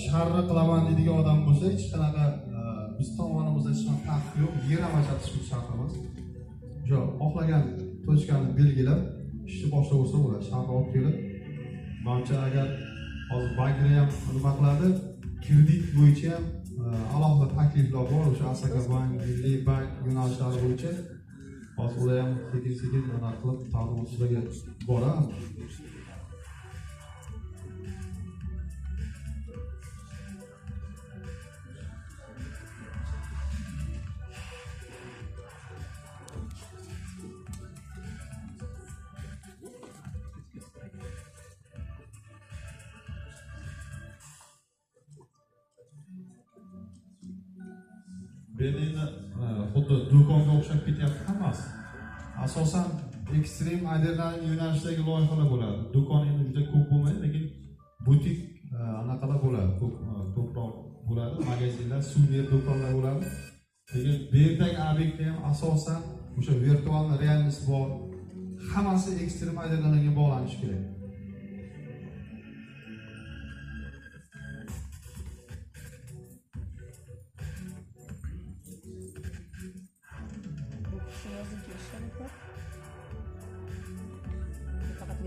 sharri qilaman deydigan odam bo'lsa, hech qanaqa biz tomonimizda hech qanaqa taqiq yo'q, yer ham ajratishimiz shart emas. O'sha xohlagan tochkani belgilab ishni boshlab bo'lsa bo'ladi, shartni olib kelib. Menimcha agar hozir banklar ham nima qiladi, kredit bo'yicha ham alohida takliflar bor, o'sha Asaka bank, Milliy bank yo'nalishlari bo'yicha. Hozir ular ham sekin-sekin nima qilib ta'minotlarga boradi. Belini xuddi do'konga o'xshab ketyapti hammasi. Asosan ekstrem aydirlarning yo'nalishdagi loyihalar bo'ladi. Do'kon endi juda ko'p bo'lmaydi, lekin butik anaqalar bo'ladi, ko'proq bo'ladi. Magazinlar, suvenir do'konlar bo'ladi. Lekin bu yerdagi obyektda ham asosan o'sha virtual realnost bor. Hammasi ekstrem aydirlarga bog'lanishi kerak.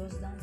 Yozdan.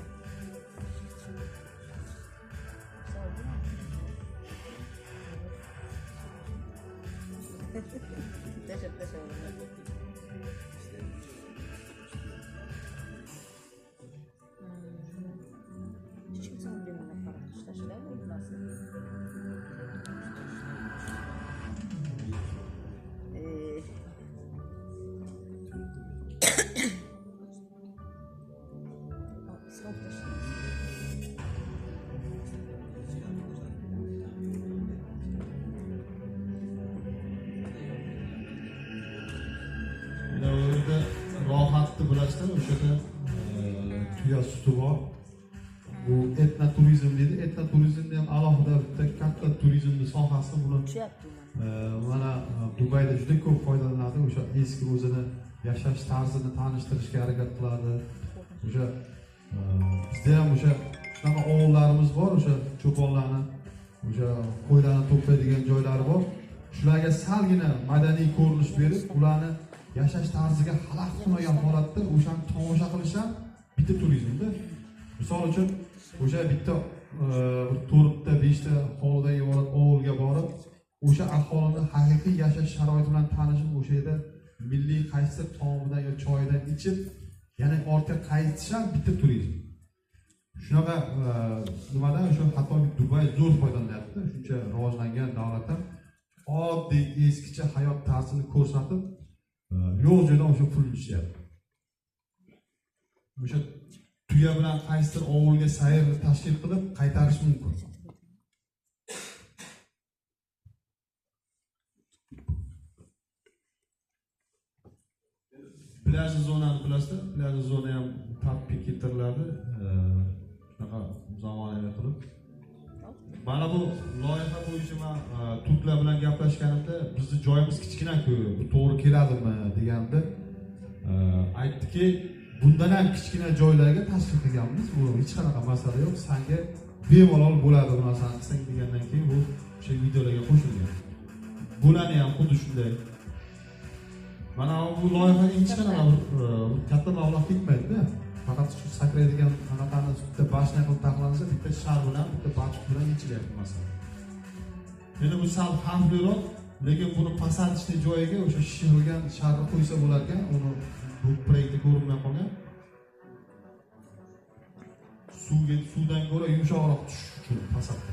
Rohatni bilasizlar, o'shada tuya suti bor. Bu etno turizm deydi. Etno turizmda ham alohida bitta katta turizmni sohasi buni mana Dubayda juda ko'p foydalanadi. O'sha eski o'zini yashash tarzini tanishtirishga harakat qiladi. O'sha bizda ham o'sha shunaqa ovullarimiz bor, o'sha cho'ponlarni, o'sha qo'ylarni to'playdigan joylari bor. Shularga salgina madaniy ko'rinish berib, ularni yashash tarziga xalaqit qilmagan holatda o'shani tomosha qilish ham bitta turizmda. Misol uchun o'sha bitta 4ta 5ta hovlidan iborat ovulga borib, o'sha aholining haqiqiy yashash sharoiti bilan tanishib, o'sha yerda milliy qaysi taomidan yo choyidan ichib, yana ortga qaytish ham bitta turizm. Shunaqa nimadan o'sha hatto Dubay zo'r foydalanyapti. Shuncha rivojlangan davlatdan oddiy eskicha hayot tarzini ko'rsatib yo'q joydan o'sha pul ishlayapti. O'sha tuya bilan qaysidir ovulga sayr tashkil qilib qaytarish mumkin. Plaj zonani bilasizlar, plaj zona ham tartibga keltiriladi. Shunaqa zamonaviy qilib. Mana bu loyiha bo'yicha men turklar bilan gaplashganimda, bizning joyimiz kichkina-ku, bu to'g'ri keladimi deganda, aytdiki, bundan ham kichkina joylarga tashkil qilganmiz. Bu hech qanaqa masala yo'q. Senga bemalol bo'ladi bu narsani qilsang degandan keyin bu o'sha videolarga qo'shilgan. Bularni ham xuddi shunday. Mana bu loyihaga hech qanaqa katta mablag' ketmaydi-da. Faqat shu sakraydigan anaqani bitta bashna qilib taqlansa, bitta shar bilan, bitta balchiq bilan yechilyapti masalan. Endi bu sal xavfliroq, lekin buni pasatishni joyiga o'sha shishirilgan sharni qo'ysa bo'lar ekan, uni bu proyektda ko'rinmay qolgan. Suvdan ko'ra yumshoqroq tushish uchun pasatda.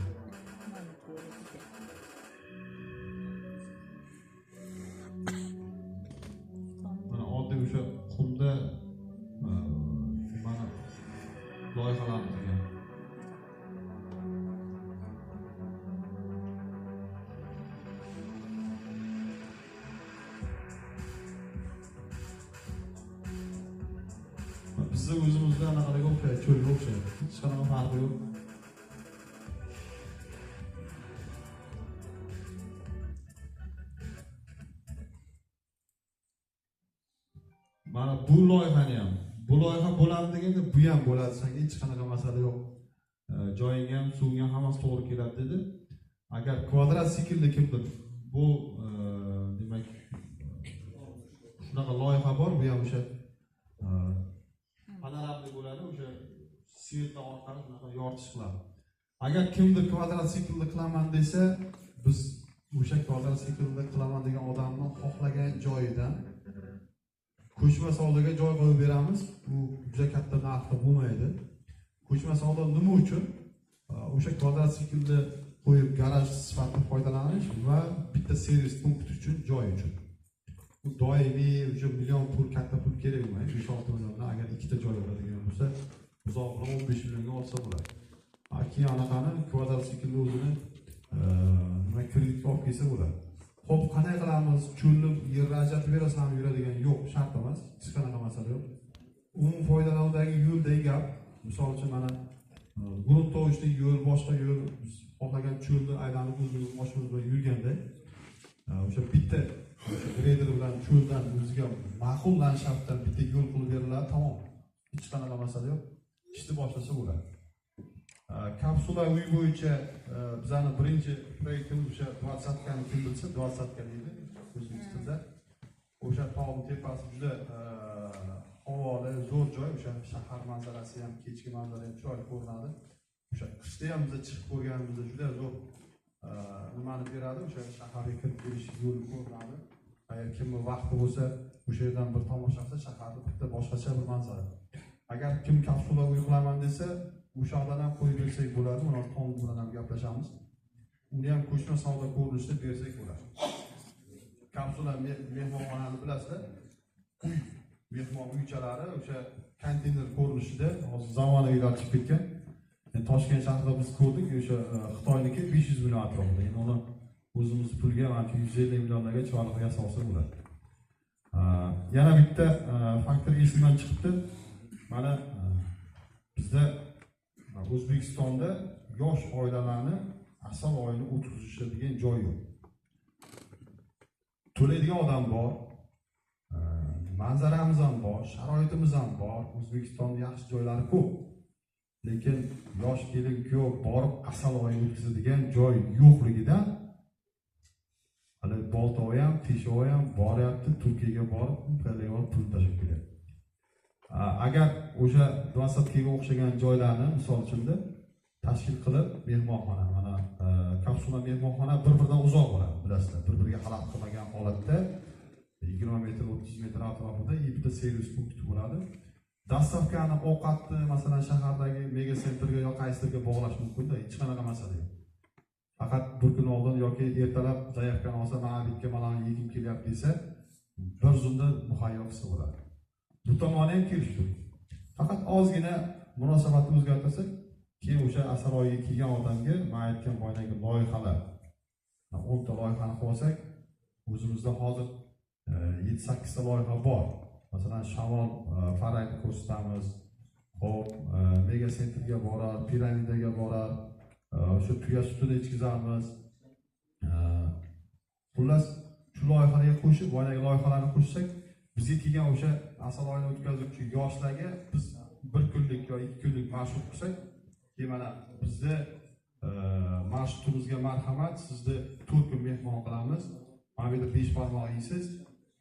Mana oddiy o'sha qumda mana loyihalarni qilgan. Bizda o'zimizda anaqalarga o'xshaydi, cho'lga o'xshaydi. Hech qanaqa farqi yo'q. Mana bu loyihani ham, bu loyiha bo'ladi deganda bu ham bo'ladi, senga hech qanaqa masala yo'q. Joyingga ham, suvingga ham hammasi to'g'ri keladi dedi. agar kvadrat siklda kimdir bu demak shunaqa loyiha bor, bu ham o'sha panoramli bo'ladi, o'sha svetlar orqali shunaqa yoritish qiladi. Agar kimdir kvadrat siklda qilaman desa, biz o'sha kvadrat siklda qilaman degan odamni xohlagan joyidan ko'chma savdoga joy qo'yib beramiz. Bu juda katta narxda bo'lmaydi. Ko'chma savdo nima uchun? O'sha kvadrat siklda qo'yib garaj sifatida foydalanish va bitta servis punkt uchun joy uchun. Bu doimiy o'sha million pul, katta pul kerak emas. 5-6 milliondan agar ikkita joy bo'ladigan bo'lsa, uzoqroq 15 millionga olsa bo'ladi. Keyin anaqani kvadrat siklda o'zini nima kreditga olib kelsa bo'ladi. Xo'p, qanday qilamiz? Cho'lni yerni ajratib berasanmi, yuradigan yo'q, shart emas. Hech qanaqa masala yo'q. Umum foydalanuvdagi yo'ldagi gap, misol uchun mana grunt to'g'risida yo'l, boshqa yo'l, xohlagan cho'lni aylanib o'zimiz moshinamiz bilan yurganda, o'sha bitta greder bilan cho'ldan o'ziga ma'qul landshaftdan bitta yo'l qilib beriladi, tamom. Hech qanaqa masala yo'q. Ishni boshlasa bo'ladi. Kapsula uy bo'yicha bizning birinchi proyektimiz o'sha 20 kani kim bilsa 20 kan edi O'zbekistonda. O'sha tog'ning tepasi juda havoli, zo'r joy, o'sha shahar manzarasi ham, kechki manzara ham chiroyli ko'rinadi. O'sha qishda ham biz chiqib ko'rganimizda juda zo'r nimani beradi, o'sha shaharga kirib kelish yo'li ko'rinadi. Agar kimning vaqti bo'lsa, o'sha yerdan bir tomosha qilsa, shaharda bitta boshqacha bir manzara. Agar kim kapsula uy qilaman desa, o'sha yoqdan ham qo'yib bersak bo'ladi. Uni tom bilan ham gaplashamiz. Uni ham ko'chma savdo ko'rinishida bersak bo'ladi. Kapsula mehmonxonani bilasizlar. Uy, mehmon uychalari o'sha konteyner ko'rinishida, hozir zamonaviy chiqib ketgan. Toshkent shahrida biz ko'rdik, o'sha Xitoyniki 500 million atrofida. Endi uni o'zimiz pulga mana 150 millionlarga chiqarib yasolsa bo'ladi. Yana bitta faktor esimdan chiqibdi. Mana bizda O'zbekistonda yosh oilalarni asal oyini o'tkazishadigan joy yo'q. To'laydigan odam bor, manzaramiz ham bor, sharoitimiz ham bor, O'zbekistonning yaxshi joylari ko'p. Lekin yosh kelin-kuyov borib asal oyini o'tkazadigan joy yo'qligidan hali Boltovoy ham, Teshovoy ham boryapti, Turkiyaga borib, pul tashib kelyapti. Agar o'sha 20 ga o'xshagan joylarni misol uchun tashkil qilib mehmonxona, mana kapsula mehmonxona bir-biridan uzoq bo'ladi, bilasizlar. Bir-biriga xalaqit qilmagan holatda 20 metr, 30 metr atrofida bitta servis punkti bo'ladi. Dastavkani ovqatni masalan shahardagi mega sentrga yoki qaysidirga bog'lash mumkin-da, hech qanaqa masala yo'q. Faqat bir kun oldin yoki ertalab zaявкani olsa, mana bitga mana yegim kelyapti desa, bir zumda muhayyo qilsa bo'ladi. Bu tomoni ham kelishdi. Faqat ozgina munosabatni o'zgartirsak, keyin o'sha asar oyiga kelgan odamga men aytgan boydagi loyihalar, 10 ta loyihani qilsak, o'zimizda hozir 7-8 ta loyiha bor. Masalan, shamol farayni ko'rsatamiz, hop, mega sentrga borar, piramidaga borar, o'sha tuya sutini ichkizamiz. Xullas, shu loyihalarga qo'shib, boydagi loyihalarni qo'shsak, bizga kelgan o'sha asal oyini o'tkazuvchi yoshlarga biz 1 kunlik yoki 2 kunlik marshrut qilsak, keyin mana bizda marshrutimizga marhamat, sizni 4 kun mehmon qilamiz. Mana bu yerda 5 barmoq yeysiz,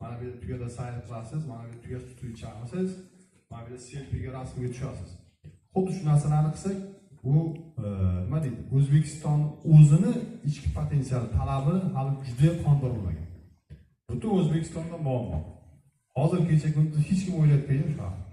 mana bu yerda tuyada sayr qilasiz, mana bu yerda tuya suti ichasiz, mana bu yerda selfiga rasmga tushasiz. Xuddi shu narsalarni qilsak, u nima deydi? O'zbekiston o'zini ichki potensiali, talabini hali juda qondirilmagan. Butun O'zbekistonda muammo. Hozir kecha kunduz hech kim o'ylayotgan yo'q shu haqda.